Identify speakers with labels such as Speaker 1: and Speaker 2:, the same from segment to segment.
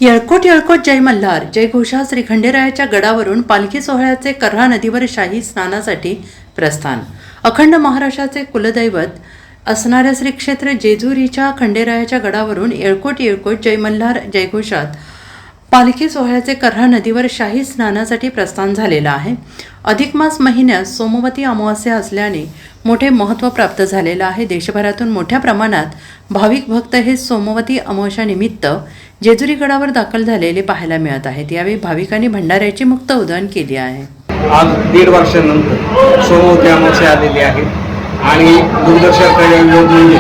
Speaker 1: येळकोट येळकोट जय मल्हार जयघोषा श्री खंडेरायाच्या गडावरून पालखी सोहळ्याचे कऱ्हा नदीवर शाही स्नानासाठी प्रस्थान। अखंड महाराष्ट्राचे कुलदैवत असणाऱ्या श्री क्षेत्र जेजुरीच्या खंडेरायाच्या गडावरून येळकोट येळकोट जय मल्हार जयघोषात पालखी सोहळ्याचे कऱ्हा नदीवर शाही स्नानासाठी प्रस्थान झालेलं आहे। अधिक मास महिन्यात सोमवती अमावास्या असल्याने मोठे महत्त्व प्राप्त झालेलं आहे। देशभरातून मोठ्या प्रमाणात भाविक भक्त हे सोमवती अमावास्यानिमित्त जेजुरी गडावर दाखल झालेले पाहायला मिळत आहेत। यावेळी भाविकांनी भंडाऱ्याची मुक्त उधळण केली आहे।
Speaker 2: आज 1.5 वर्षानंतर सोमवती अमावास्या आलेली आहे आणि दुर्दर्शनाचा योग म्हणजे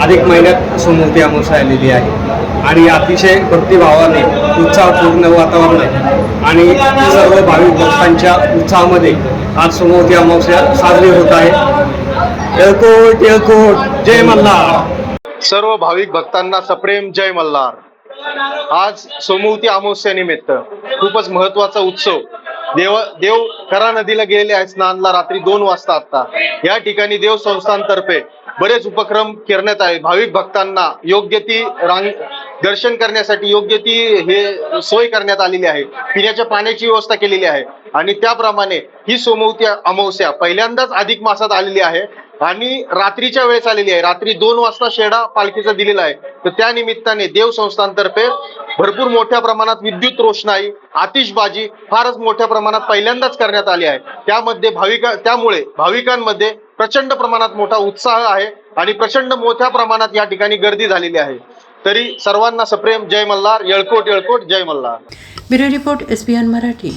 Speaker 2: अधिक महिन्यात सोमवती अमावास्या आलेली आहे आणि अतिशय भक्तिभावाने उत्साहपूर्ण वातावरण आहे आणि सर्व भाविक भक्तांच्या उत्साहामध्ये आज सोमवती अमावास्या साजरी होत आहे। येळकोट येळकोट जय मल्हार।
Speaker 3: सर्व भाविक भक्तांना सप्रेम जय मल्हार। आज सोमवती अमावस्येनिमित्त खूपच महत्त्वाचा उत्सव देव कऱ्हा नदीला गेलेले आहेत स्नानला रात्री 2 वाजता। आता या ठिकाणी देव संस्थांतर्फे बरेच उपक्रम करण्यात आले। भाविक भक्तांना योग्य ती दर्शन करण्यासाठी योग्य ती हे सोय करण्यात आलेली आहे। पिण्याच्या पाण्याची व्यवस्था केलेली आहे आणि त्याप्रमाणे ही सोमवती अमावस्या पहिल्यांदाच अधिक मासात आलेली आहे आणि रात्रीच्या वेळेस आलेली आहे। रात्री 2 वाजता शेडा पालखीचा दिलेला आहे। तर त्या निमित्ताने देव संस्थांतर्फे भरपूर मोठ्या प्रमाणात विद्युत रोषणाई आतिषबाजी फारच मोठ्या प्रमाणात पहिल्यांदाच करण्यात आली आहे। त्यामुळे भाविकांमध्ये प्रचंड प्रमाणात मोठा उत्साह आहे आणि प्रचंड मोठ्या प्रमाणात या ठिकाणी गर्दी झालेली आहे। तरी सर्वांना सप्रेम जय मल्हार। येळकोट येळकोट जय Malhar.
Speaker 1: Bureau report SBN Marathi.